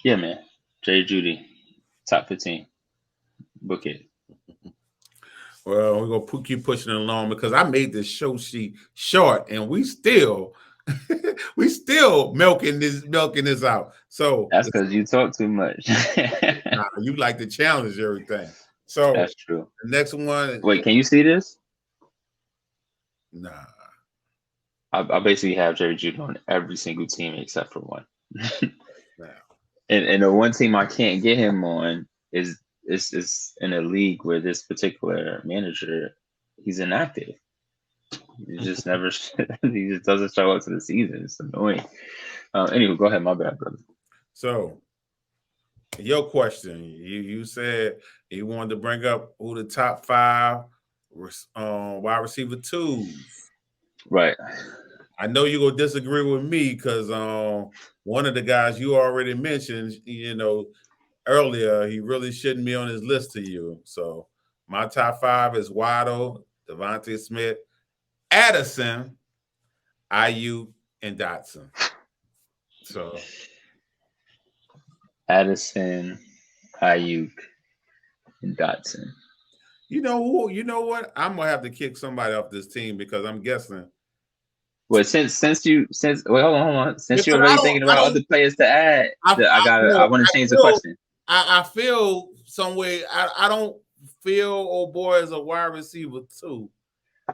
Yeah, man. Jerry Judy, top 15. Book it. Well, we're gonna keep pushing it along because I made this show sheet short, and we still we still milking this out. So That's because you talk too much. you like to challenge everything. So That's true. the next one, Wait, can you see this? nah. I basically have Jerry Judy on every single team except for one. Nah. And the one team I can't get him on is in a league where this particular manager, he's inactive. He just never he just doesn't show up to the season. It's annoying. Anyway, go ahead. My bad, brother. So your question, you said you wanted to bring up who the top five wide receiver twos. Right. I know you're gonna disagree with me because one of the guys you already mentioned, earlier, he really shouldn't be on his list to you. So my top five is Waddle, Devontae Smith, Addison, Ayuk, and Dotson. So Addison, Ayuk, and Dotson. you know who? You know what? I'm gonna have to kick somebody off this team because I'm guessing. Well, since wait, hold on. Since you're Because already thinking about other players to add, I want to change the question. I feel some way. I don't feel old boy is a wide receiver too.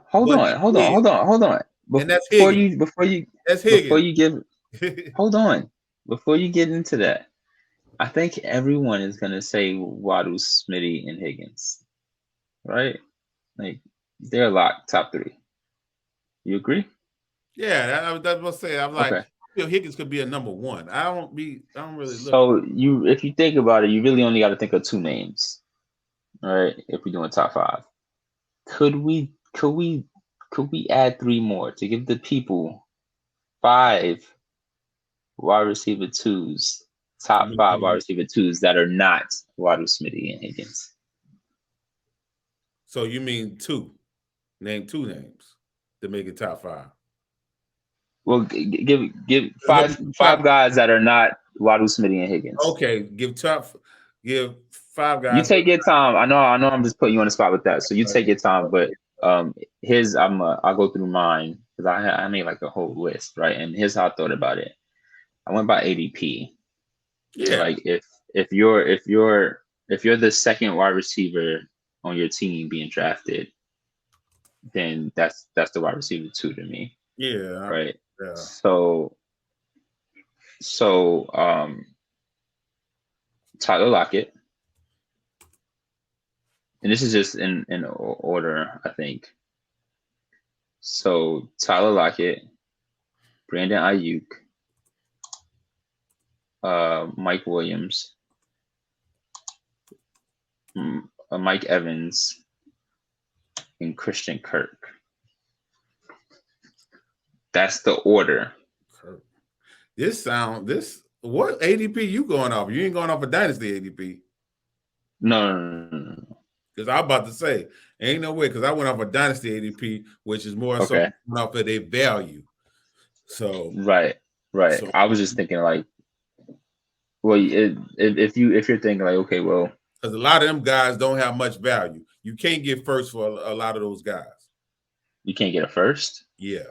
Hold on. And that's Higgins. That's Before Higgins. you give, hold on. Before you get into that, I think everyone is gonna say Waddle, Smitty, and Higgins, right? Like they're locked top three. You agree? Yeah, that's what I say. I'm like, Okay. I feel Higgins could be a number one. I don't really look. So if you think about it, you really only got to think of two names, right? If we're doing top five, could we add three more to give the people five wide receiver twos, top five wide receiver twos that are not Waddle, Smitty, and Higgins? So you mean two? Name two names to make it top five. Well, give five guys that are not Waddle, Smitty, and Higgins. Okay, give five guys. You take your time. I know. I'm just putting you on the spot with that. So you take your time. But I'll go through mine because I made like a whole list, right? And here's how I thought about it. I went by ADP. Yeah. Like if you're the second wide receiver on your team being drafted, then that's the wide receiver two to me. Yeah. Right. Yeah. So Tyler Lockett. And this is just in order, I think. So Tyler Lockett, Brandon Ayuk, Mike Williams, Mike Evans, and Christian Kirk. That's the order. What ADP you going off? You ain't going off a dynasty ADP. No. Because I'm about to say, ain't no way, because I went off a dynasty ADP, which is more so off of their value. So right. So, I was just thinking like, well, if you're thinking like, okay, well, because a lot of them guys don't have much value. You can't get first for a lot of those guys. You can't get a first? Yeah,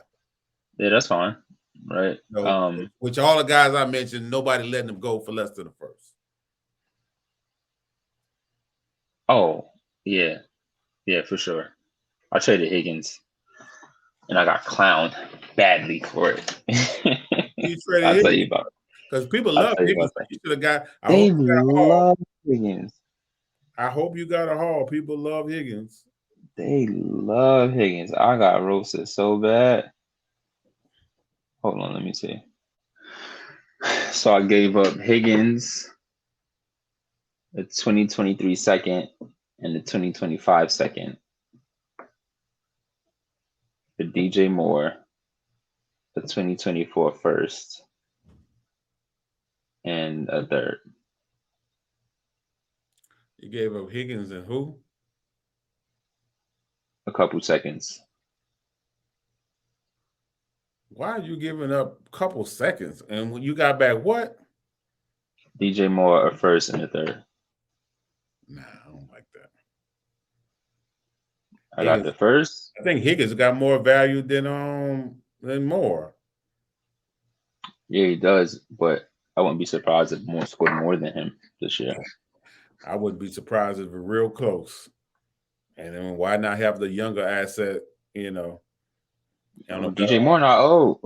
that's fine, right? So, which all the guys I mentioned, nobody letting them go for less than the first. Oh, yeah, for sure. I traded Higgins, and I got clowned badly for it. You traded I'll tell you about it. Because people love Higgins. You should have got. They love Higgins. I hope you got a haul. People love Higgins. They love Higgins. I got roasted so bad. Hold on, let me see. So I gave up Higgins, the 2023 second, and the 2025 second. For DJ Moore, the 2024 first, and a third. You gave up Higgins and who? A couple seconds. Why are you giving up a couple seconds? And when you got back what? DJ Moore a first and a third. Nah, I don't like that. I got the first. I think Higgins got more value than Moore. Yeah, he does, but I wouldn't be surprised if Moore scored more than him this year. I wouldn't be surprised if we're real close. And then why not have the younger asset? DJ Moore not old.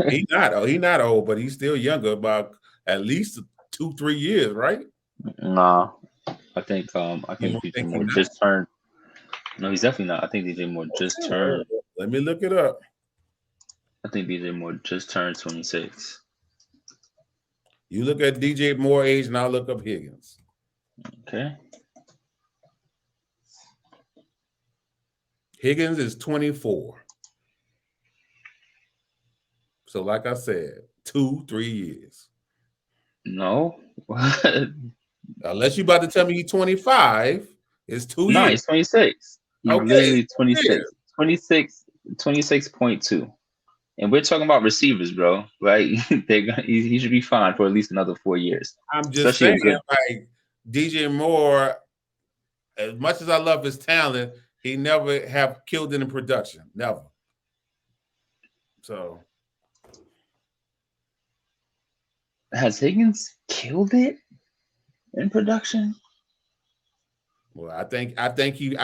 He's not old, but he's still younger by at least 2-3 years, right? Nah, I think DJ Moore just turned. No, he's definitely not. I think DJ Moore just turned. Let me look it up. I think DJ Moore just turned 26. You look at DJ Moore age, and I'll look up Higgins. Okay. Higgins is 24. So, like I said, 2-3 years. No. Unless you about to tell me he's 25, it's 2 years. No, he's 26. He's okay, literally 26. 26.2. And we're talking about receivers, bro. Right? He should be fine for at least another 4 years. I'm just saying, like DJ Moore, as much as I love his talent, he never have killed it in production. Never. So has Higgins killed it in production? Well, I think he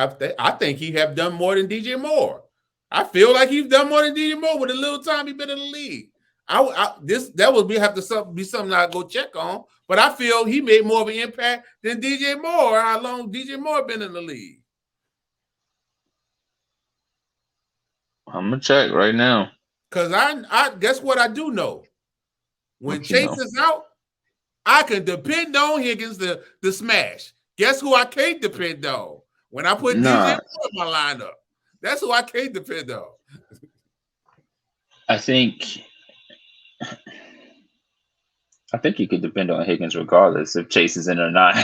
have done more than DJ Moore. I feel like he's done more than DJ Moore with the little time he's been in the league. That would have to be something I go check on, but I feel he made more of an impact than DJ Moore. How long DJ Moore been in the league? I'm gonna check right now. Cause I guess what I do know. When Chase is out, I can depend on Higgins to smash. Guess who I can't depend on? When I put DJ Moore in my lineup. That's who I can't depend on. I think you could depend on Higgins regardless if Chase is in or not.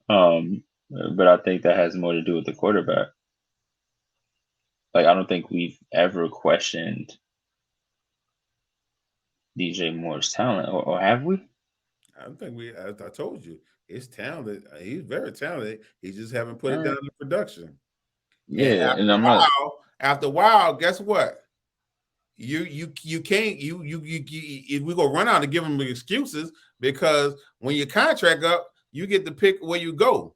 But I think that has more to do with the quarterback. Like, I don't think we've ever questioned DJ Moore's talent, or have we? I don't think we. As I told you, he's talented. He's very talented. He just haven't put it down in production. Yeah, and after a while, guess what? You can't we gonna run out and give him excuses, because when your contract up, you get to pick where you go.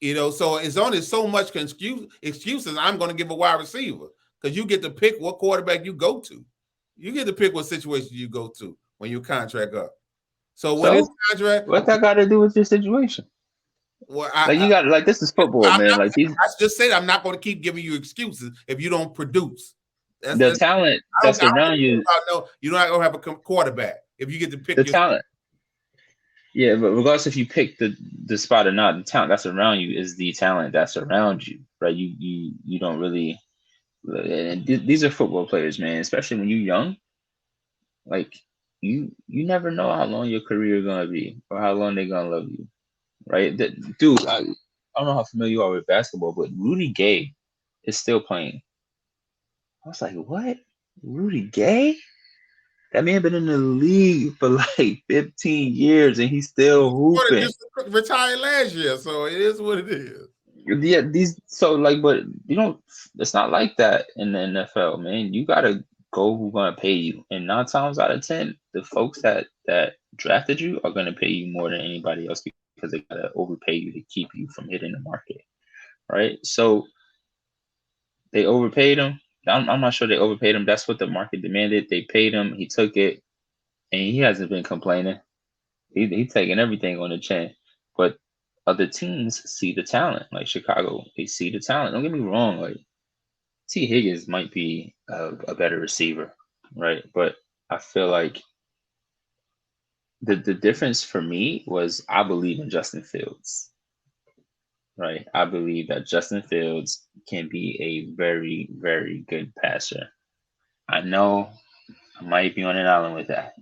So it's only so much excuses I'm going to give a wide receiver, because you get to pick what quarterback you go to. You get to pick what situation you go to when your contract up. So when his contract, what that got to do with your situation? Well, this is football, man. I just said I'm not going to keep giving you excuses if you don't produce. The talent that's around you. You're not going to have a quarterback if you get to pick the talent. Yeah, but regardless if you pick the spot or not, the talent that's around you is the talent that's around you, right? You don't really. And these are football players, man. Especially when you're young, like you never know how long your career is gonna be or how long they're gonna love you, right? Dude, I don't know how familiar you are with basketball, but Rudy Gay is still playing. I was like, what? Rudy Gay? That man been in the league for like 15 years and he's still hooping. He just retired last year, so it is what it is. Yeah, but it's not like that in the NFL, man. You gotta go who's gonna pay you. And 9 times out of 10, the folks that drafted you are gonna pay you more than anybody else, because they gotta overpay you to keep you from hitting the market. Right? So they overpaid him. I'm not sure they overpaid him. That's what the market demanded. They paid him. He took it, and he hasn't been complaining. He's taking everything on the chin. But other teams see the talent, like Chicago. They see the talent. Don't get me wrong. Like T. Higgins might be a better receiver, right? But I feel like the difference for me was I believe in Justin Fields. Right. I believe that Justin Fields can be a very, very good passer. I know I might be on an island with that,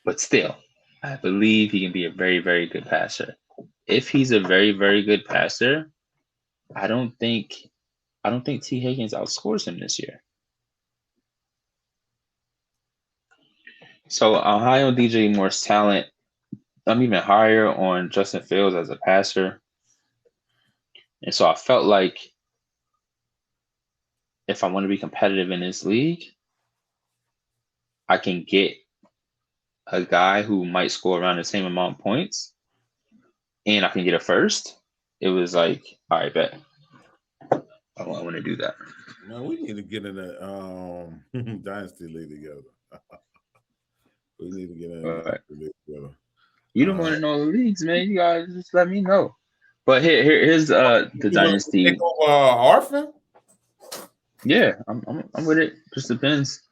but still, I believe he can be a very, very good passer. If he's a very, very good passer, I don't think T. Higgins outscores him this year. So I'm high on DJ Moore's talent. I'm even higher on Justin Fields as a passer. And so I felt like if I want to be competitive in this league, I can get a guy who might score around the same amount of points and I can get a first. It was like, all right, bet. I want to do that. Man, we need to get in a dynasty league together. We need to get in a dynasty league together. You don't want to know the leagues, man. You guys just let me know. But here's the dynasty. Take over Orphan? Yeah, I'm with it. Just depends.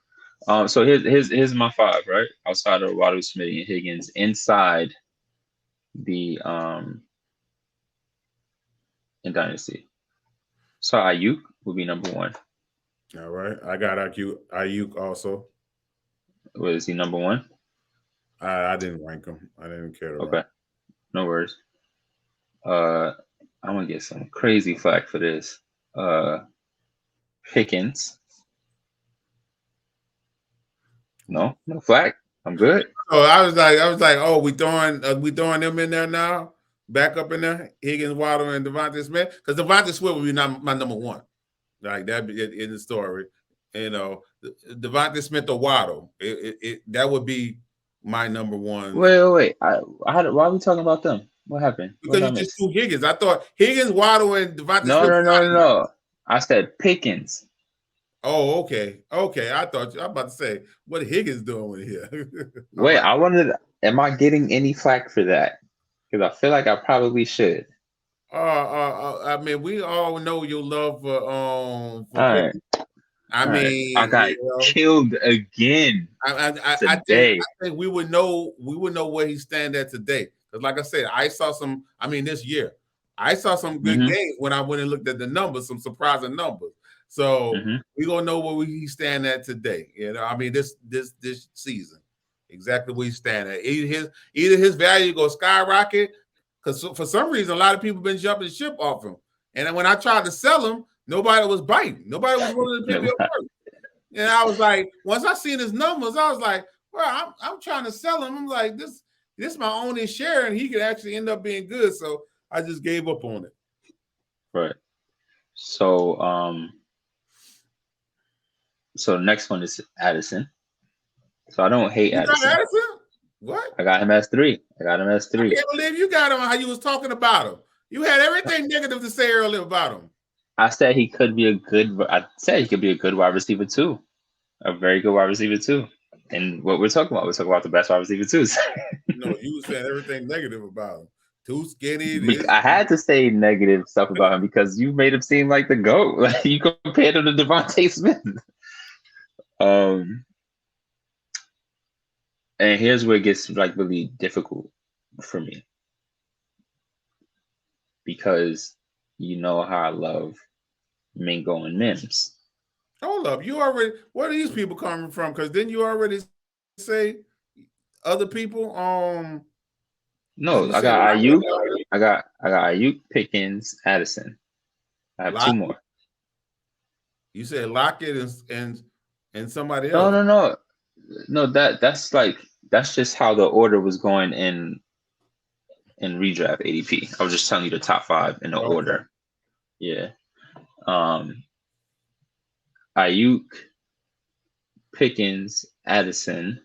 So here's my 5, right? Outside of Waddle, Smith, and Higgins, inside the in dynasty. So Ayuk will be number 1. All right, I got Ayuk also. What is he, number 1? I didn't rank him. I didn't care to rank. Okay, no worries. I'm gonna get some crazy flack for this. Pickens. No flack. I'm good. So I was like, oh, we throwing them in there now, back up in there, Higgins, Waddle, and Devontae Smith, because Devontae Smith would be my number 1, like that in the story. You know, Devontae Smith or Waddle, that would be my number 1. Wait. Why are we talking about them? What happened? Because you just threw Higgins. I thought Higgins, Waddle, and Devontae Smith. No. I said Pickens. Oh, okay. I thought I'm about to say what Higgins doing here. Wait, right. Am I getting any flack for that? Because I feel like I probably should. I mean, we all know your love for all right. I mean, I got killed again. I think we would know where he stand at today. Because like I said, this year, I saw some good games when I went and looked at the numbers, some surprising numbers. So we're gonna know where he stand at today. You know, I mean, this season, exactly where he stand at. Either his value go skyrocket, because for some reason a lot of people been jumping ship off him. And when I tried to sell him, nobody was biting. Nobody was willing to pick me up first. And I was like, once I seen his numbers, I was like, well, I'm trying to sell him. I'm like, this is my only share, and he could actually end up being good. So I just gave up on it. Right. So so next one is Addison. So I don't hate Addison. Got Addison? What? I got him as 3. I can't believe you got him how you was talking about him. You had everything negative to say earlier about him. I said he could be a good wide receiver too. A very good wide receiver too. And what we're talking about the best wide receiver too. No, you said everything negative about him. Too skinny. I had to say negative stuff about him because you made him seem like the GOAT. Like you compared him to Devontae Smith. And here's where it gets like really difficult for me. Because you know how I love Mingo and Mims. Hold up. You already, where are these people coming from? Because didn't you already say other people? No, I got Ayuk. I got Ayuk, Pickens, Addison. I have Lockett. 2 more. You said Lockett and somebody else. No. That's just how the order was going in redraft ADP. I was just telling you the top 5 in the order. Yeah. Ayuk, Pickens, Addison.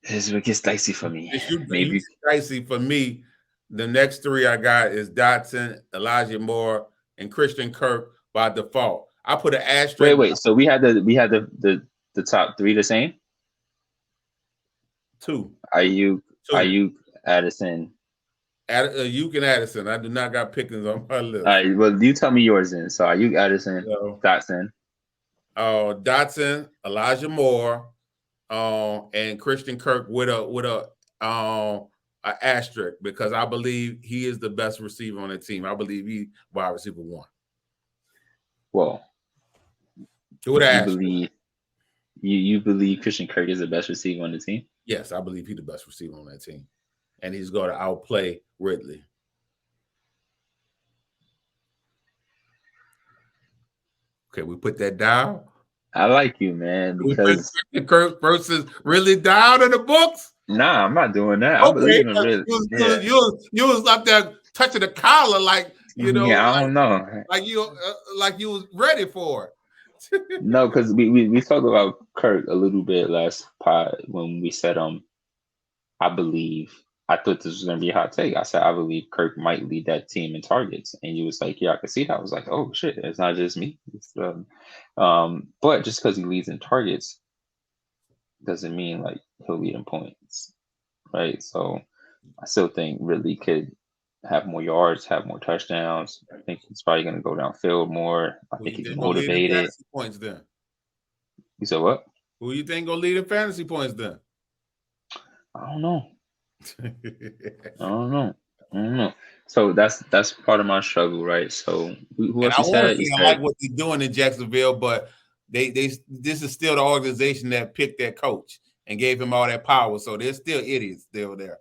This is what gets dicey for me. Maybe dicey for me. The next 3 I got is Dotson, Elijah Moore, and Christian Kirk by default. I put an asterisk. Wait. So we had the top 3 the same? 2. Ayuk, Addison. Ayuk and Addison. I do not got Pickens on my list. All right, well, you tell me yours then. So Ayuk, Addison, Dotson. Dotson, Elijah Moore, and Christian Kirk with a asterisk because I believe he is the best receiver on the team. I believe he wide receiver 1. Well, you believe Christian Kirk is the best receiver on the team? Yes, I believe he's the best receiver on that team. And he's going to outplay Ridley. Okay, we put that down. I like you, man, because Kirk versus really down in the books. nah, I'm not doing that. I Okay, believe in really. Yeah. you was up there touching the collar like Yeah, I don't know. like you was ready for it. No, because we talked about Kirk a little bit last pod when we said I thought this was gonna be a hot take. I said I believe Kirk might lead that team in targets, and you was like, yeah, I can see that. I was like, oh shit, it's not just me. But just because he leads in targets doesn't mean like he'll lead in points, right? So I still think Ridley could have more yards, have more touchdowns. I think he's probably gonna go downfield more. I Who think you he's think gonna lead in motivated. fantasy points then? You said what? Who you think gonna lead in fantasy points then? I don't know. I don't know. I don't know. So that's part of my struggle, right? So who And else I you want to said? You say I said like what they're doing in Jacksonville, but they this is still the organization that picked that coach and gave him all that power. So they're still idiots still there.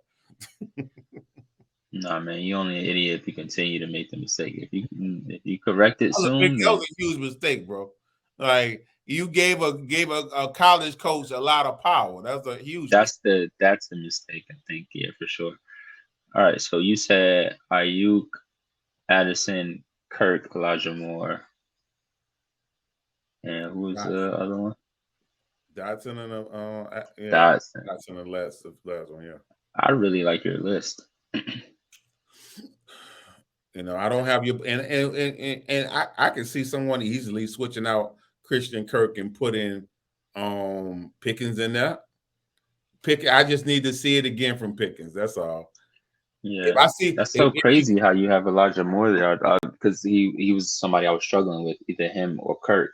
nah, man. You only an idiot if you continue to make the mistake. If you correct it That was soon, that then was a huge mistake, bro. Like you gave a college coach a lot of power. That's a huge mistake. that's the mistake. I think, yeah, for sure. All right. So you said Ayuk, Addison, Kirk, Elijah Moore, and who was the other one? Dotson and Dodson. Dotson and last one, yeah. I really like your list. I don't have your and I can see someone easily switching out Christian Kirk and putting Pickens in there. I just need to see it again from Pickens. That's all. Yeah, If I see that's so crazy how you have Elijah Moore there because he was somebody I was struggling with, either him or Kirk,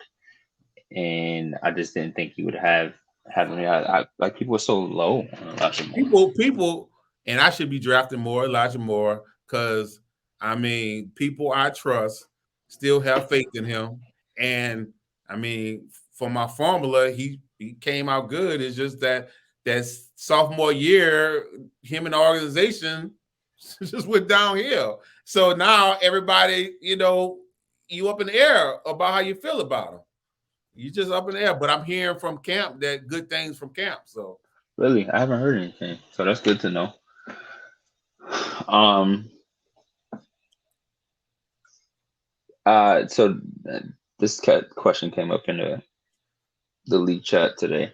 and I just didn't think he would have him. I like people were so low on Elijah Moore. People, and I should be drafting more Elijah Moore because I mean people I trust still have faith in him, and I mean for my formula he came out good. It's just that sophomore year him and the organization just went downhill. So now everybody, you up in the air about how you feel about him. You just up in the air. But I'm hearing from camp that good things from camp. So Really, I haven't heard anything, so that's good to know. So this question came up in the league chat today.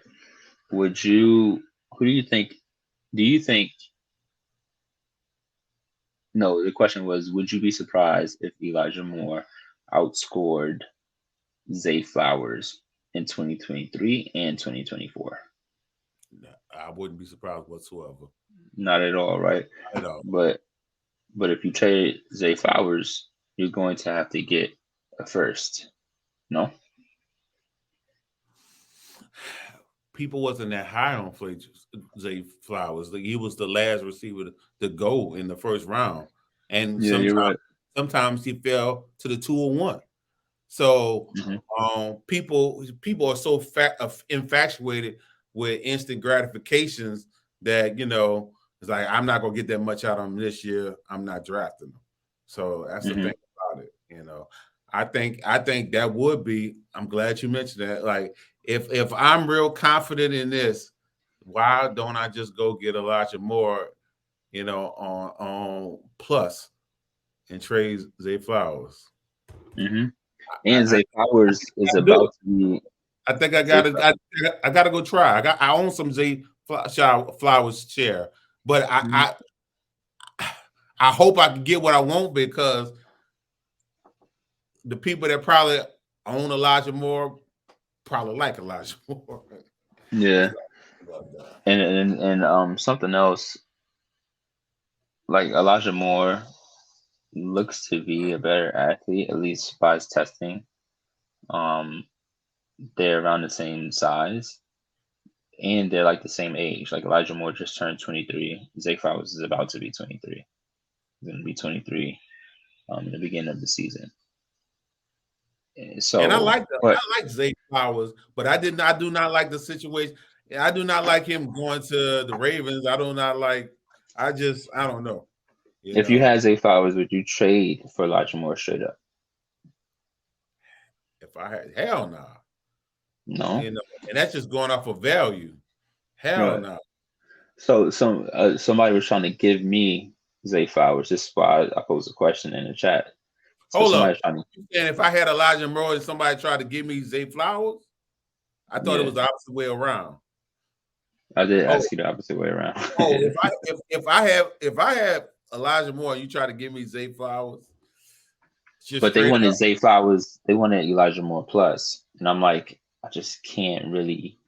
Who do you think? Do you think? No, the question was, would you be surprised if Elijah Moore outscored Zay Flowers in 2023 and 2024? I wouldn't be surprised whatsoever. Not at all, right? Not at all. But if you trade Zay Flowers, you're going to have to get a first. No? People wasn't that high on Zay Flowers. He was the last receiver to go in the first round. And yeah, you're right. Sometimes he fell to the 201. So people are so infatuated with instant gratifications that it's like I'm not gonna get that much out of him this year. I'm not drafting him. So that's the thing about it. I think that would be. I'm glad you mentioned that. Like if I'm real confident in this, why don't I just go get Elijah Moore, on plus and trade Zay Flowers? And Zay Flowers is about to be. I think I gotta go try. I own some Zay Flowers share, but I hope I can get what I want because the people that probably own Elijah Moore probably like Elijah Moore. Yeah, and something else, like Elijah Moore looks to be a better athlete, at least by his testing. They're around the same size, and they're like the same age. Like Elijah Moore just turned 23. Zay Flowers is about to be 23. He's going to be 23 in the beginning of the season. So, and I like Zay Flowers, but I do not like the situation. I do not like him going to the Ravens. I don't know. If you had Zay Flowers, would you trade for Elijah Moore straight up? If I had, hell no. No. and that's just going off of value. Hell Right. no. So somebody was trying to give me Zay Flowers. This is why I posed a question in the chat. So Hold up. somebody's trying to. And if I had Elijah Moore and somebody tried to give me Zay Flowers, I thought it was the opposite way around. I did ask you the opposite way around. if I have Elijah Moore and you try to give me Zay Flowers, but they wanted Zay Flowers. They wanted Elijah Moore plus, and I'm like, I just can't really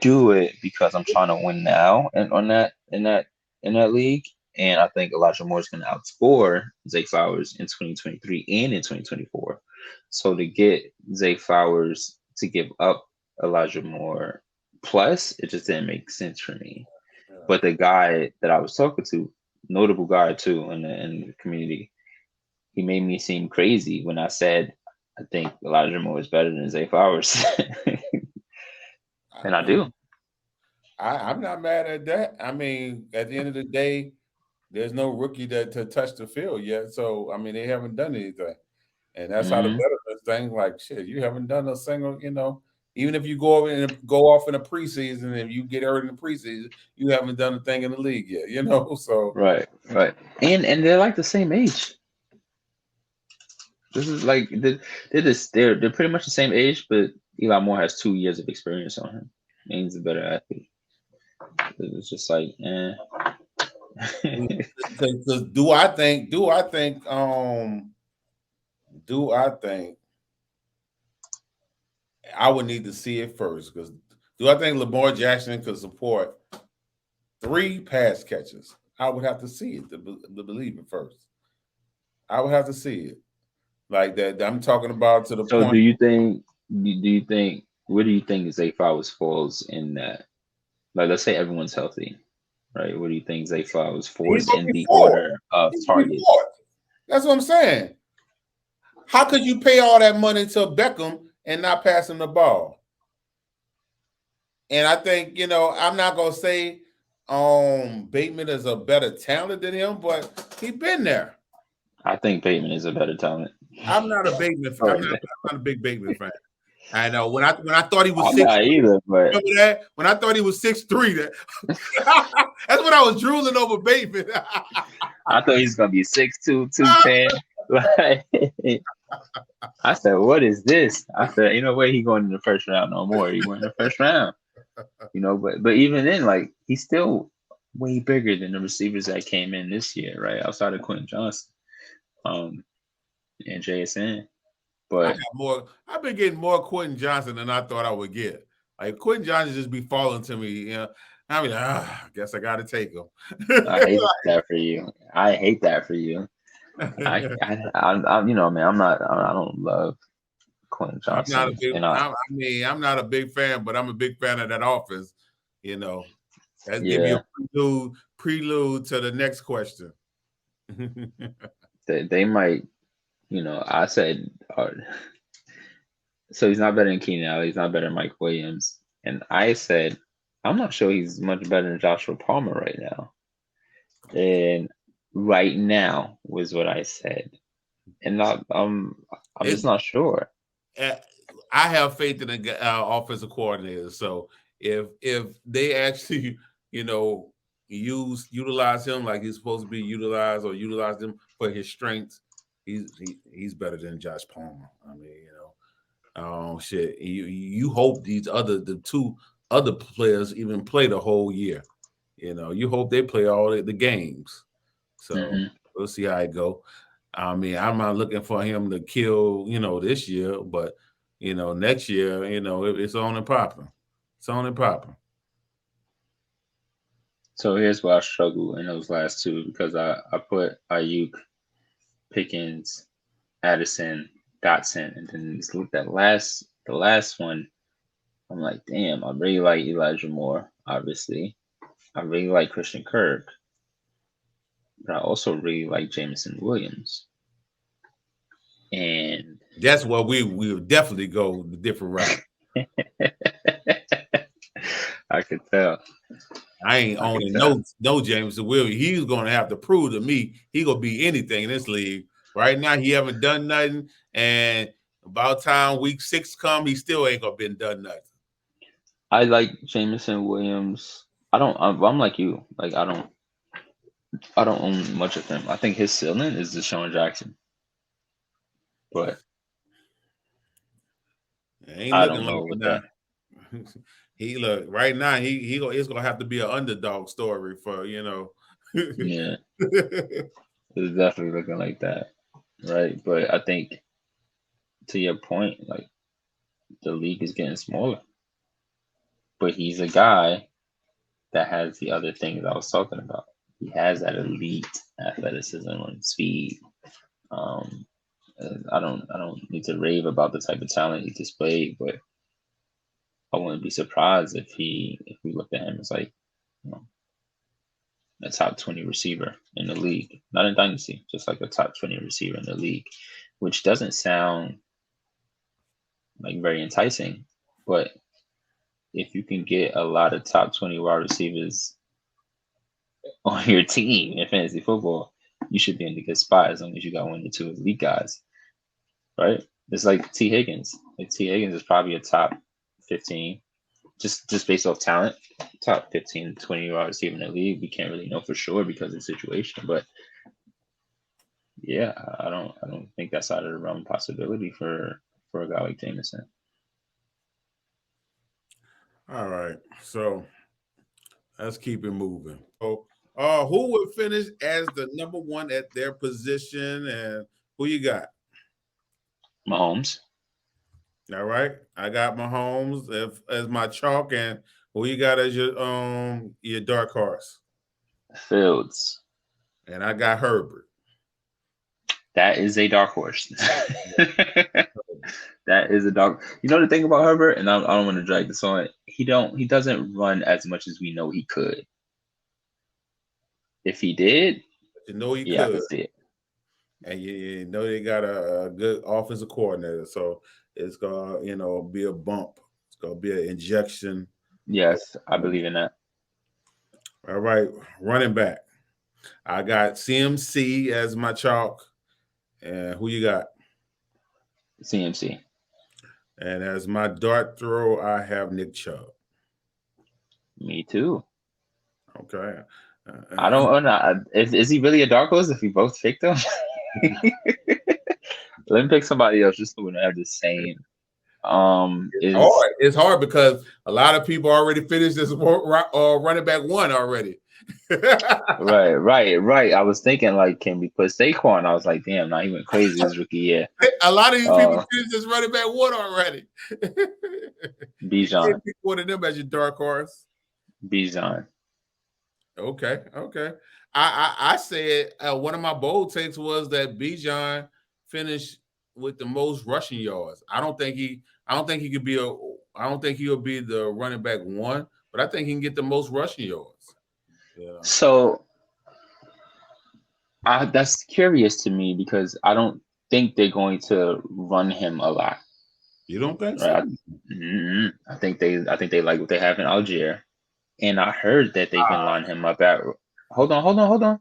do it because I'm trying to win now and on that in that league. And I think Elijah Moore is going to outscore Zay Flowers in 2023 and in 2024. So to get Zay Flowers to give up Elijah Moore plus, it just didn't make sense for me. But the guy that I was talking to, notable guy too in the community, he made me seem crazy when I said I think Elijah Moore is better than Zay Flowers. And I do. I'm not mad at that. I mean, at the end of the day, there's no rookie to touch the field yet. So, I mean, they haven't done anything. And that's how the better thing, like, shit, you haven't done a single, even if you go off in a preseason and you get hurt in the preseason, you haven't done a thing in the league yet, So right. And they're like the same age. This is like they're pretty much the same age, but Eli Moore has 2 years of experience on him. And he's a better athlete. It's just like, do I think I would need to see it first? Because do I think Lamar Jackson could support 3 pass catches? I would have to see it to believe it first. I would have to see it like that. I'm talking about to the point. So do you think? Where do you think Zay Flowers falls in that? Like, let's say everyone's healthy, right? Where do you think Zay Flowers falls in the order of targets? That's what I'm saying. How could you pay all that money to Beckham and not pass him the ball? And I think, I'm not going to say Bateman is a better talent than him, but he's been there. I think Bateman is a better talent. I'm not a Bateman fan. I'm not a big Bateman fan. I know when I thought he was 6'3", not either, but remember that? When I thought he was 6'3", that's when I was drooling over Bateman. I thought he was gonna be 6'2", 210. I said, "What is this?" I said, "You know what? He going in the first round no more. He went in the first round." But even then, like, he's still way bigger than the receivers that came in this year, right? Outside of Quentin Johnson, and JSN. But I've been getting more Quentin Johnson than I thought I would get. Like, Quentin Johnson just be falling to me, I mean, I guess I got to take him. I hate that for you. I hate that for you. I'm I don't love Quentin Johnson. I'm not a big fan, but I'm a big fan of that offense. That's give me a prelude to the next question. They might. I said, so he's not better than Keenan Allen. He's not better than Mike Williams. And I said, I'm not sure he's much better than Joshua Palmer right now. And right now was what I said. And I'm just not sure. I have faith in the offensive coordinator. So if they actually, utilize him like he's supposed to be utilized, or utilize him for his strengths, he's better than Josh Palmer. I mean, shit. You hope the 2 other players even play the whole year. You hope they play all the games. So we'll see how it go. I mean, I'm not looking for him to kill, this year, but next year, it's on and popping. It's on and popping. So here's where I struggle in those last 2, because I put Ayuk, Pickens, Addison, Dotson, and then the last one, I'm like, damn, I really like Elijah Moore, obviously. I really like Christian Kirk, but I also really like Jameson Williams. And that's where we'll definitely go the different route. I could tell. I ain't owning no Jameson Williams. He's going to have to prove to me he going to be anything in this league. Right now, he haven't done nothing. And About time week 6 come, he still ain't gonna been done nothing. I like Jameson Williams. I'm like you. Like I don't own much of him. I think his ceiling is Deshaun Jackson, but I don't know with that. He look right now. It's gonna have to be an underdog story for Yeah, it's definitely looking like that, right? But I think to your point, like the league is getting smaller, but he's a guy that has the other things I was talking about. He has that elite athleticism and speed. I don't need to rave about the type of talent he displayed, but I wouldn't be surprised if we looked at him as like, you know, a top 20 receiver in the league, not in dynasty, just like a top 20 receiver in the league, which doesn't sound like very enticing, but if you can get a lot of top 20 wide receivers on your team in fantasy football, you should be in a good spot as long as you got one or two elite guys, right? It's like T. Higgins. Like T. Higgins is probably a top 15, just based off talent, top 15, 20 wide receiver in the league. We can't really know for sure because of the situation, but yeah, I don't think that's out of the realm of possibility for a guy like Jameson. All right, so let's keep it moving. So, who would finish as the number one at their position, and who you got? Mahomes. All right, I got Mahomes as my chalk, and who you got as your dark horse? Fields. And I got Herbert. That is a dark horse. That is a dark. You know the thing about Herbert, and I don't want to drag this on. He doesn't run as much as we know he could. If he did, he could. I could see it. And you know they got a good offensive coordinator, so it's gonna be a bump. It's gonna be an injection. Yes, I believe in that. All right, running back. I got CMC as my chalk. And who you got? CMC. And as my dart throw, I have Nick Chubb. Me too. Okay. I don't know. Is he really a dark horse if we both picked him? Let me pick somebody else just so we don't have the same. It's hard because a lot of people already finished this running back one already. Right. I was thinking, like, can we put Saquon? I was like, damn, now he went crazy his rookie year. A lot of these people finished this running back one already. Bijan. Pick one of them as your dark horse. Bijan. Okay. I said one of my bold takes was that Bijan finished with the most rushing yards. I don't think he'll be the running back one, but I think he can get the most rushing yards. Yeah. So that's curious to me because I don't think they're going to run him a lot. You don't think so? I think they like what they have in Algier, and I heard that they've been lining him up at. Hold on.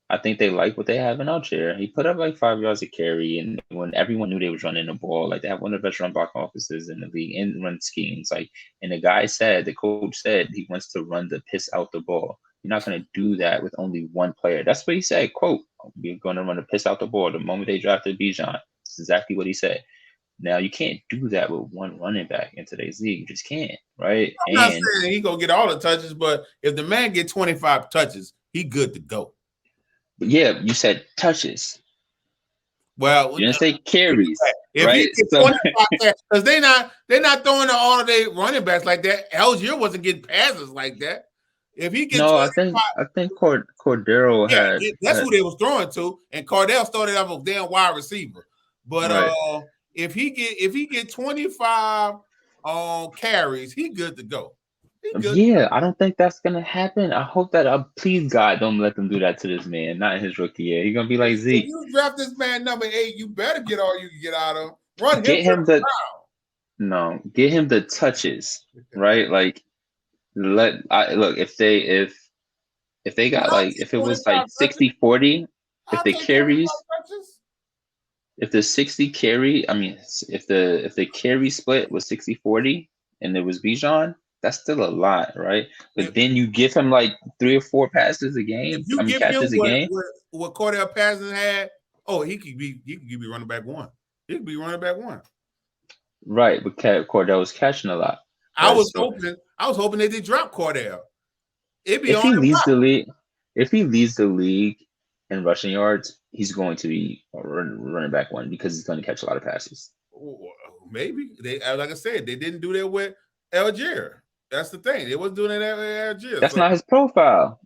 I think they like what they have in Algier. He put up like 5 yards a carry, and when everyone knew they was running the ball, like they have one of the best run block offices in the league and run schemes. Like, and the coach said he wants to run the piss out the ball. You're not going to do that with only one player. That's what he said. Quote, we're going to run the piss out the ball the moment they drafted Bijan. That's exactly what he said. Now, you can't do that with one running back in today's league. You just can't, right? I'm not saying he's going to get all the touches, but if the man get 25 touches, he good to go. But yeah, you said touches. Well, you didn't say carries, if right? He gets 25, because they're not throwing to all of their running backs like that. Algier wasn't getting passes like that. If he gets I think Cordero had. That's who they was throwing to, and Cordell started off a damn wide receiver. But right. If he get 25 carries, he good to go. Yeah, I don't think that's gonna happen. I hope that please God don't let them do that to this man. Not in his rookie year. He's gonna be like Zeke. If you draft this man number 8, you better get all you can get out of him. Run get him get him the touches, right? Like look if they got like if it was like 60-40, if they carries. if the 60 carry, I mean, if the carry split was 60-40 and there was Bijan, that's still a lot, right? But then you give him like 3 or 4 passes a game. If you I mean, give him catches a game. what Cordell Patterson had, oh, he could be running back 1. He could be running back 1. Right, but Cordell was catching a lot. Right? I was hoping they did drop Cordell. If he leads the league in rushing yards, he's going to be running back 1 because he's going to catch a lot of passes. Maybe they, like I said, they didn't do that with Algier. That's the thing. They wasn't doing that at Algier. That's not his profile.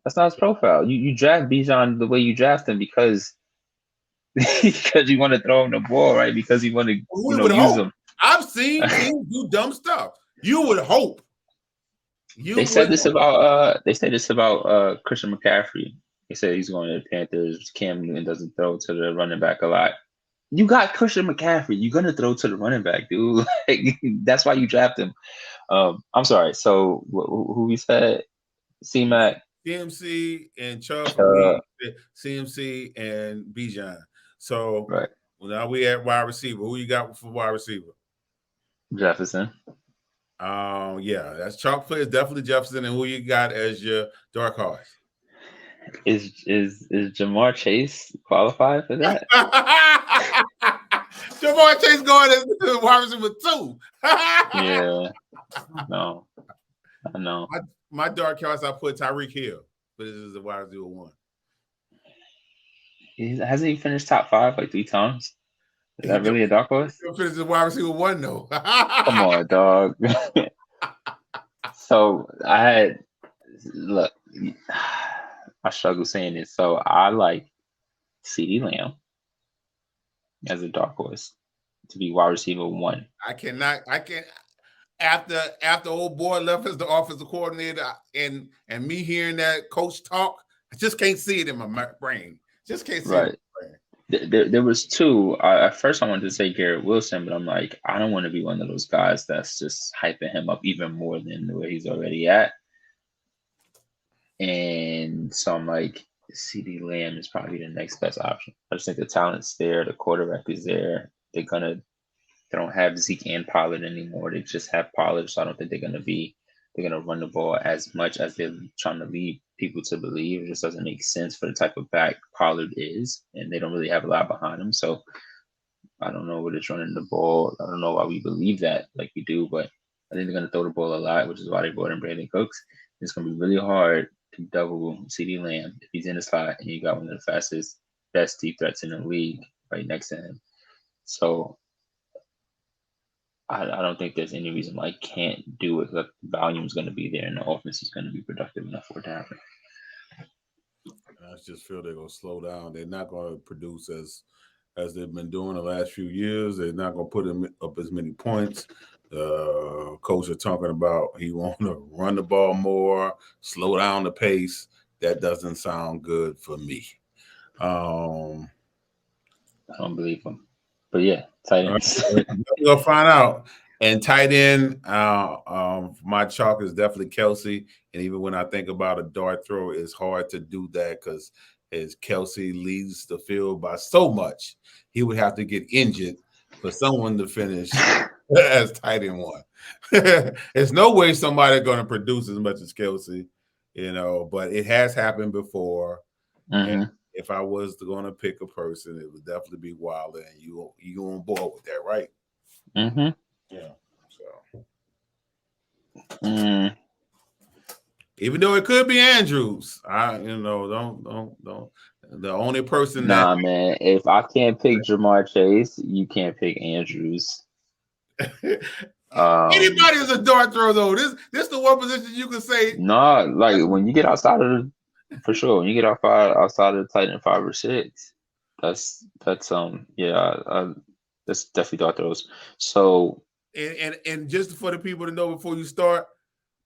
You draft Bijan the way you draft him because you want to throw him the ball, right? Because you want to use him. I've seen teams do dumb stuff. You would hope. They said this about Christian McCaffrey. They said he's going to the Panthers. Cam Newton doesn't throw to the running back a lot. You got Christian McCaffrey. You're gonna throw to the running back, dude. That's why you draft him. I'm sorry. So who we said? C-Mac, CMC and Chubb, CMC and Bijan. So right. Well, now we at wide receiver. Who you got for wide receiver? Jefferson. Yeah, that's chalk play is definitely Jefferson. And who you got as your dark horse? Is Ja'Marr Chase qualified for that? Ja'Marr Chase going as wide receiver 2. Yeah. No. I know. My dark horse, I put Tyreek Hill, but this is the wide receiver 1. Hasn't he finished top 5 like 3 times? Is that really a dark horse? He'll finish the wide receiver 1 though. Come on, dog. So I struggle saying this. So I like CeeDee Lamb as a dark horse to be wide receiver 1. I can't. After old boy left as the offensive coordinator and me hearing that coach talk, I just can't see it in my brain. Just can't see it in my brain. There was 2. At first, I wanted to say Garrett Wilson, but I'm like, I don't want to be one of those guys that's just hyping him up even more than where he's already at. And so I'm like, CeeDee Lamb is probably the next best option. I just think the talent's there, the quarterback is there. They don't have Zeke and Pollard anymore. They just have Pollard, so I don't think they're gonna run the ball as much as they're trying to lead people to believe. It just doesn't make sense for the type of back Pollard is, and they don't really have a lot behind him. So I don't know what it's running the ball. I don't know why we believe that like we do, but I think they're gonna throw the ball a lot, which is why they brought in Brandon Cooks. It's gonna be really hard to double CeeDee Lamb if he's in the slot and you got one of the fastest, best deep threats in the league right next to him. So I don't think there's any reason why I can't do it. The volume is going to be there, and the offense is going to be productive enough for it to happen. I just feel they're going to slow down. They're not going to produce as they've been doing the last few years. They're not going to put them up as many points. Coach are talking about he want to run the ball more, slow down the pace. That doesn't sound good for me. I don't believe him. But yeah, tight ends. We'll find out. And tight end, my chalk is definitely Kelsey. And even when I think about a dart throw, it's hard to do that because as Kelsey leads the field by so much, he would have to get injured for someone to finish as tight end 1. There's no way somebody's going to produce as much as Kelsey, but it has happened before. Mm-hmm. And if I was going to pick a person, it would definitely be Wilder, and you on board with that, right? Mm-hmm. Yeah. So, even though it could be Andrews, don't. The only person man. If I can't pick Ja'Marr Chase, you can't pick Andrews. Anybody is a dart throw though. This the one position you can say. No, like when you get outside of for sure. When you get outside of the tight end 5 or 6, that's that's definitely dart throws. So and just for the people to know before you start,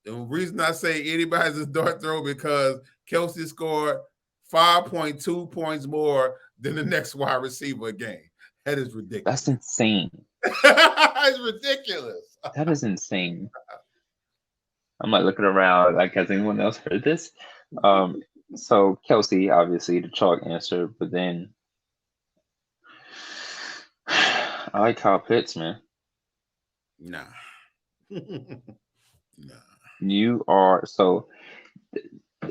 the reason I say anybody's a dart throw because Kelsey scored 5.2 points more than the next wide receiver a game. That is ridiculous. That's insane. It's ridiculous. That is insane. I'm like looking around, like, has anyone else heard this? So Kelsey, obviously the chalk answer, but then I like Kyle Pitts, man. Nah. Nah. You are so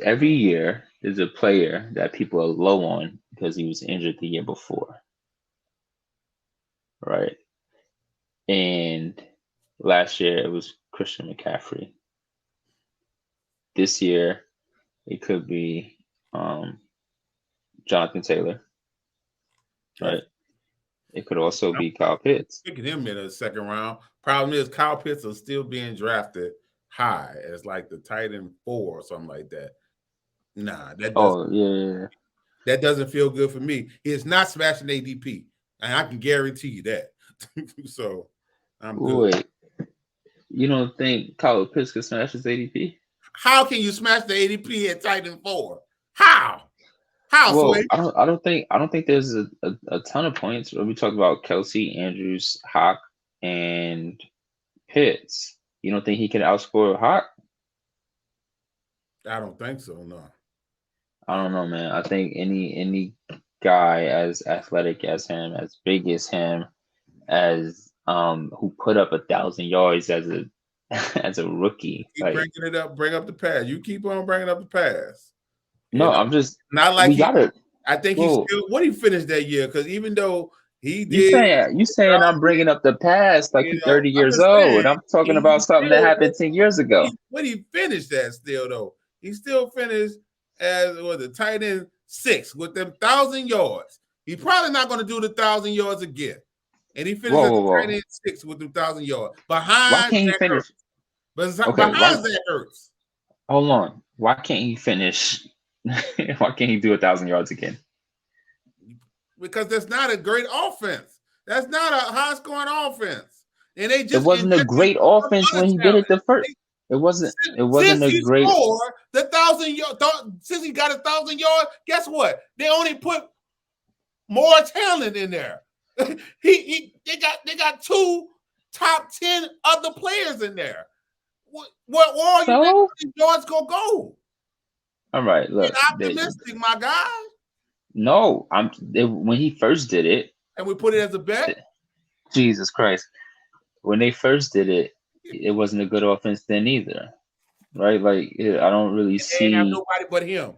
every year there's a player that people are low on because he was injured the year before, right? And last year it was Christian McCaffrey. This year it could be Jonathan Taylor, right? It could also be Kyle Pitts. Picking him in the second round. Problem is, Kyle Pitts is still being drafted high as like the tight end 4 or something like that. Nah, that doesn't feel good for me. He is not smashing ADP, and I can guarantee you that. So I'm good. Wait, you don't think Kyle Pitts could smash his ADP? How can you smash the ADP at tight end 4? How? How? Well, Sway? I don't think there's a ton of points. We talked about Kelsey, Andrews, Hawk, and Pitts. You don't think he can outscore Hawk? I don't think so. No. I don't know, man. I think any guy as athletic as him, as big as him, as who put up 1,000 yards as a as a rookie. Keep bringing it up. Bring up the pass. You keep on bringing up the pass. No, I'm just not like we got it. I think he's still. What he finished that year? Because even though he did, you saying I'm bringing up the past like you're 30 years old. I'm talking about something that happened 10 years ago. What he finished at still though? He still finished as the tight end 6 with them 1,000 yards. He's probably not going to do the 1,000 yards again. And he finished as tight end 6 with the 1,000 yards behind. Why can't he finish? But behind Zach Ertz. Hold on. Why can't he finish? Why can't he do 1,000 yards again? Because that's not a great offense. That's not a high-scoring offense. And they just it wasn't a great offense when he did it the first. It wasn't a great. Scored the 1,000 yards. Since he got 1,000 yards, guess what? They only put more talent in there. They got 2 top 10 other players in there. Where all you yards gonna go? All right, look. Get optimistic, my guy. No, when he first did it, and we put it as a bet. Jesus Christ! When they first did it, it wasn't a good offense then either, right? Like I don't really see. They have nobody but him.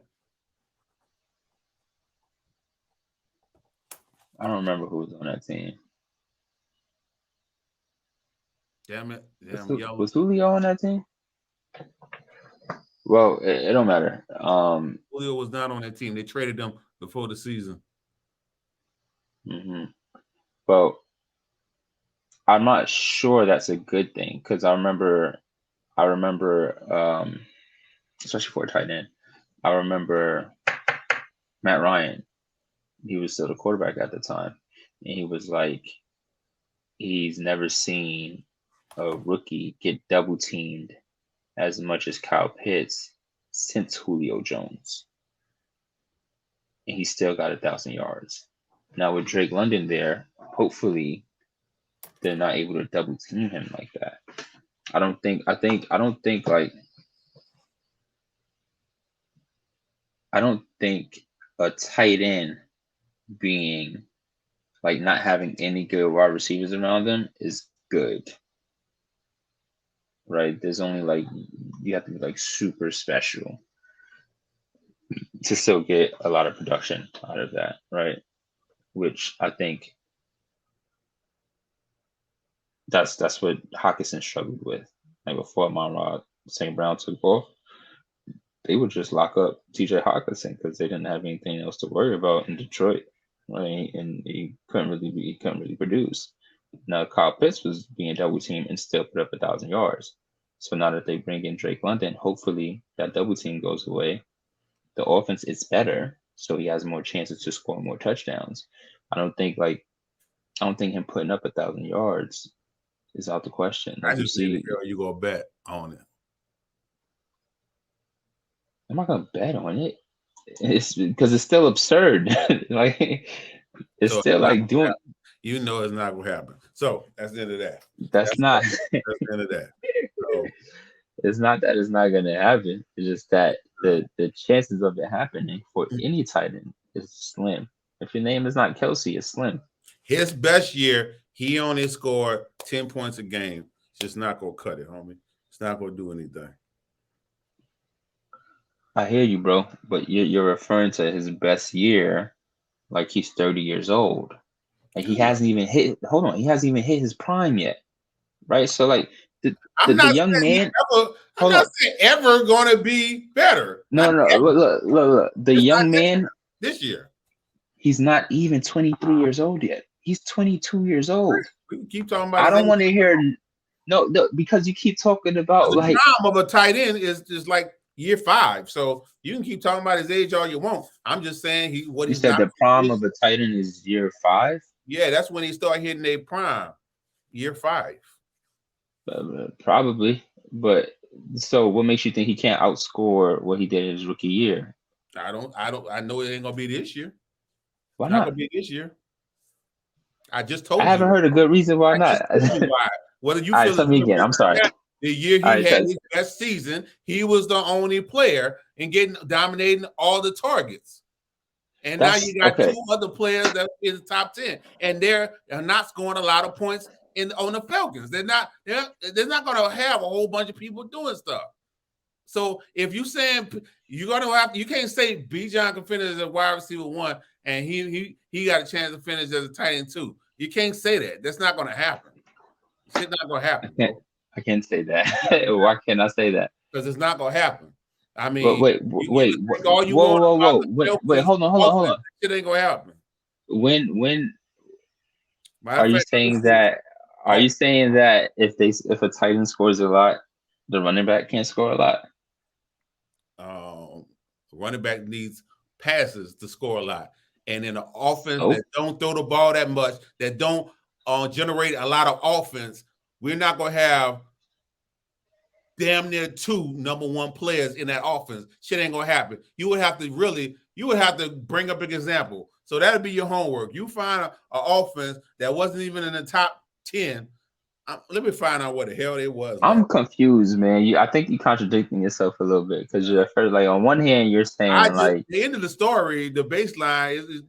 I don't remember who was on that team. Damn it! Was Julio on that team? Well, it don't matter. Julio was not on that team. They traded him before the season. Mm-hmm. Well, I'm not sure that's a good thing because I remember, especially for a tight end, I remember Matt Ryan. He was still the quarterback at the time, and he was like, he's never seen a rookie get double teamed as much as Kyle Pitts since Julio Jones. And he still got 1,000 yards. Now with Drake London there, hopefully they're not able to double team him like that. I don't think a tight end being like not having any good wide receivers around them is good. Right? There's only like you have to be like super special to still get a lot of production out of that, right? Which I think that's what Hockenson struggled with. Like before Monrod St. Brown took off, they would just lock up TJ Hockenson because they didn't have anything else to worry about in Detroit, right? And he couldn't really produce. Now Kyle Pitts was being double teamed and still put up 1,000 yards. So now that they bring in Drake London, hopefully that double team goes away. The offense is better, so he has more chances to score more touchdowns. I don't think him putting up 1,000 yards is out the question. Like I just see you go bet on it. I'm not gonna bet on it. It's because it's still absurd. Like it's so still like doing. You know it's not gonna happen. So that's the end of that. That's not. That's the end of that. So, it's not that it's not gonna happen. It's just that the chances of it happening for any tight end is slim. If your name is not Kelsey, it's slim. His best year, He only scored 10 points a game. It's just not gonna cut it, homie. It's not gonna do anything. I hear you, bro, but you're referring to his best year, like he's 30 years old. Like he hasn't even hit. Hold on, he hasn't even hit his prime yet, right? So like the young man. I'm not saying ever gonna be better. No. Look. The young man this year. He's not even 23 years old yet. He's 22 years old. We can keep talking about. I don't want to hear. No, because you keep talking about the like prime of a tight end is like year 5. So you can keep talking about his age all you want. I'm just saying you said the prime of a tight end is year 5. Yeah, that's when he start hitting a prime, year 5. Probably, but so what makes you think he can't outscore what he did in his rookie year? I know it ain't gonna be this year. Why not? Gonna be this year. I just told you. I haven't heard a good reason why not. Why? Whether you feel tell me again. I'm sorry. The year he had his best season, he was the only player and dominating all the targets. And now you got 2 other players that in the top 10, and they're not scoring a lot of points on the Falcons. They're not going to have a whole bunch of people doing stuff. So if you saying you're going to have, you can't say Bijan can finish as a wide receiver 1 and he got a chance to finish as a tight end 2. You can't say that. That's not going to happen. It's not going to happen. I can't say that. Why can't I say that? Because it's not going to happen. I mean, but wait, whoa, hold on. It ain't gonna happen. When are you saying that? Are you saying that if a tight end scores a lot, the running back can't score a lot? Running back needs passes to score a lot, and in an offense that don't throw the ball that much, that don't generate a lot of offense, we're not gonna have damn near 2 number 1 players in that offense. Shit ain't gonna happen. You would have to bring up an example. So that'd be your homework. You find an offense that wasn't even in the top 10. Let me find out what the hell it was. I'm confused, man. I think you're contradicting yourself a little bit because you're first, like on one hand you're saying like the end of the story, the baseline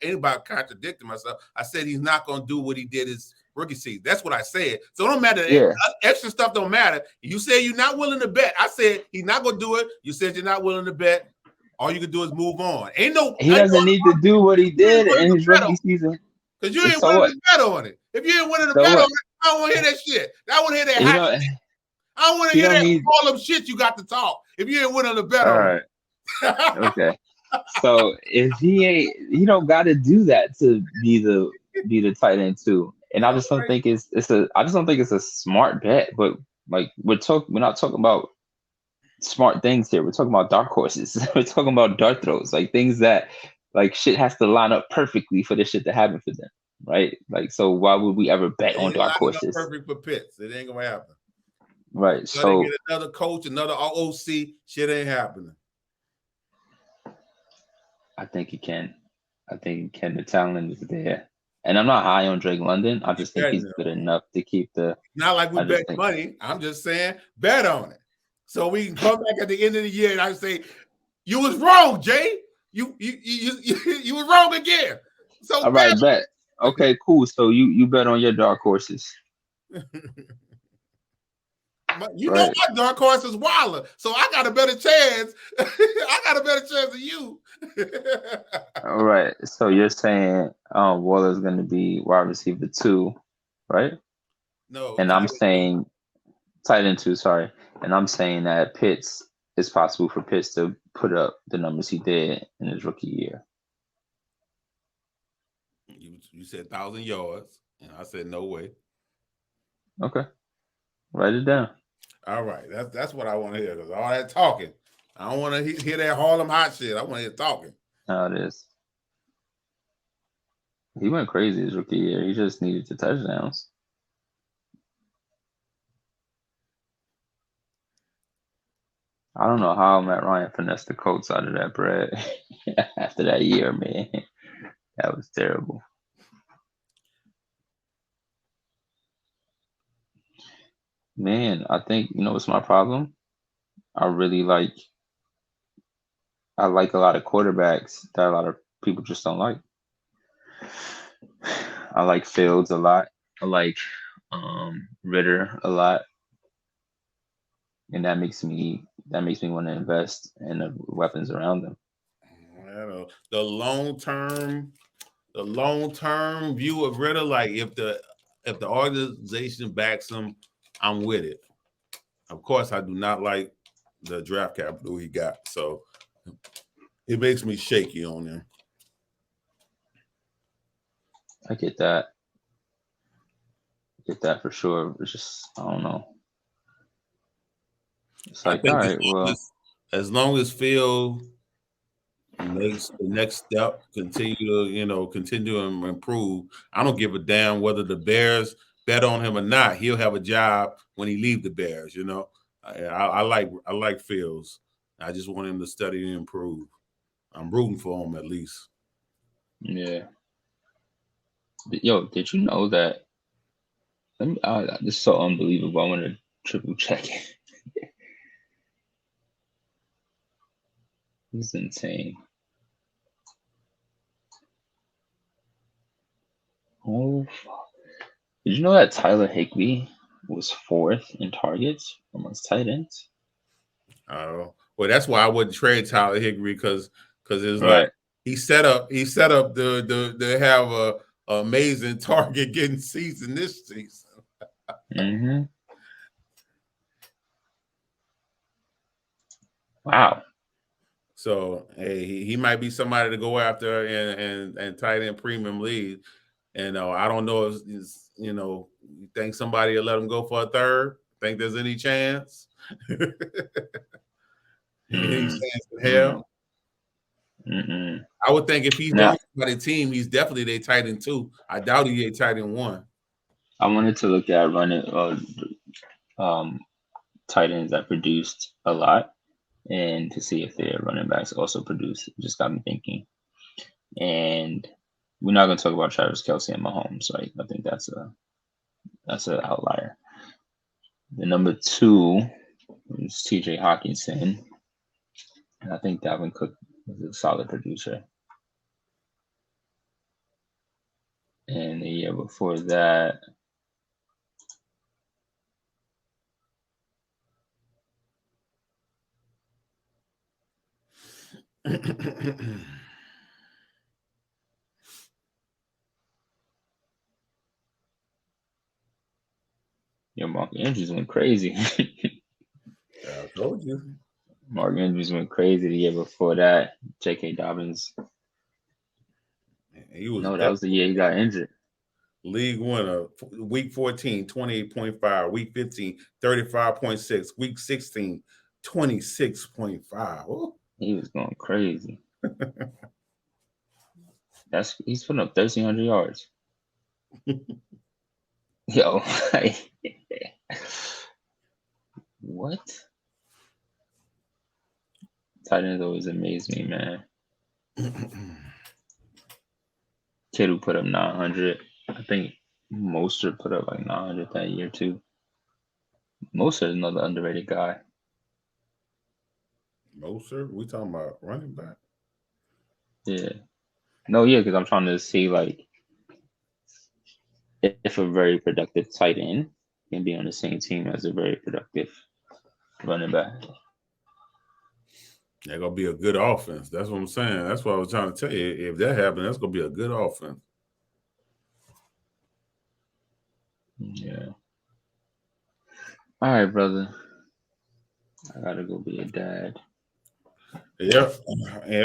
ain't about contradicting myself. I said he's not gonna do what he did his rookie season. That's what I said. So it don't matter. Yeah. Extra stuff don't matter. You say you're not willing to bet. I said he's not gonna do it. You said you're not willing to bet. All you can do is move on. He doesn't need to do what he did in his rookie season. Because you ain't willing to bet on it. If you ain't willing to bet on it, I don't want to hear that shit. I want to hear that hot shit. I don't want to hear that all them shit you got to talk. If you ain't willing to bet on it. Okay. So if he don't got to do that to be the tight end too. And I just don't think it's a smart bet. But like we're not talking about smart things here. We're talking about dark horses. We're talking about dart throws, like things that like shit has to line up perfectly for this shit to happen for them, right? Like, so why would we ever bet on dark horses? Perfect for Pitts. It ain't gonna happen. Right. So get another coach, another OC, shit ain't happening. I think he can. The talent is there. And I'm not high on Drake London. I just think he's good enough to keep the. Not like we bet money. I'm just saying bet on it. So we can come back at the end of the year and I say, you was wrong, Jay. You was wrong again. So all right, bet. Okay, cool. So you bet on your dark horses. You know my dark horse is Waller, so I got a better chance. I got a better chance than you. All right. So you're saying Waller is going to be wide receiver 2, right? No. And I'm saying tight end 2. Sorry, and I'm saying that Pitts. It's possible for Pitts to put up the numbers he did in his rookie year. You said 1,000 yards, and I said no way. Okay, write it down. All right, that's what I want to hear. Because all that talking, I don't want to hear that Harlem hot shit. I want to hear talking. How it is. He went crazy his rookie year. He just needed the touchdowns. I don't know how Matt Ryan finessed the Colts out of that bread after that year, man. That was terrible. Man, I think, what's my problem? I like a lot of quarterbacks that a lot of people just don't like. I like Fields a lot. I like Ritter a lot, and that makes me want to invest in the weapons around them. I know the long term view of Ritter. Like if the organization backs him, I'm with it. Of course, I do not like the draft capital he got, so it makes me shaky on him. I get that. Get that for sure. It's just I don't know. It's like all right, well, as long as Phil makes the next step, continue to improve. I don't give a damn whether the Bears bet on him or not. He'll have a job when he leaves the Bears. I like Fields. I just want him to study and improve. I'm rooting for him at least. Yeah. Yo, did you know that? This is so unbelievable. I want to triple check it. This is insane. Oh, fuck. Did you know that Tyler Higbee was 4th in targets amongst tight ends? Oh, well, that's why I wouldn't trade Tyler Higbee because it's Right. like he set up to have a amazing target getting season this season. Mm-hmm. Wow. So hey, he might be somebody to go after and tight end premium league. And I don't know if you think somebody will let him go for a third. Think there's any chance? Any chance in hell? I would think if he's going by the team, he's definitely their tight end 2. I doubt he a tight end 1. I wanted to look at running tight ends that produced a lot, and to see if their running backs also produce. It just got me thinking. And we're not going to talk about Travis Kelce and Mahomes, right? I think that's an outlier. The number 2 is T.J. Hawkinson, and I think Dalvin Cook is a solid producer. And the year before that, Mark Andrews went crazy. I told you. Mark Andrews went crazy the year before that. J.K. Dobbins. That was the year he got injured. League winner. Week 14, 28.5. Week 15, 35.6. Week 16, 26.5. He was going crazy. He's putting up 1,300 yards. Yo, what? Tight ends always amaze me, man. Kid who put up 900. I think Mostert put up like 900 that year too. Mostert is another underrated guy. Mostert? We talking about running back? Yeah. No, yeah, because I'm trying to see like if a very productive tight end can be on the same team as a very productive running back. They're gonna be a good offense. That's what I'm saying. That's what I was trying to tell you. If that happens, that's gonna be a good offense. Yeah. All right, brother. I gotta go be a dad. Yeah,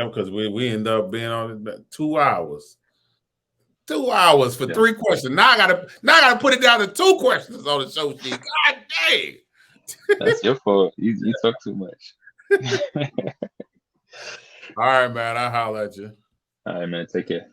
because we end up being on 2 hours. 2 hours for 3 questions. Now I gotta put it down to 2 questions on the show sheet. God dang. That's your fault. You talk too much. All right, man. I'll holler at you. All right, man. Take care.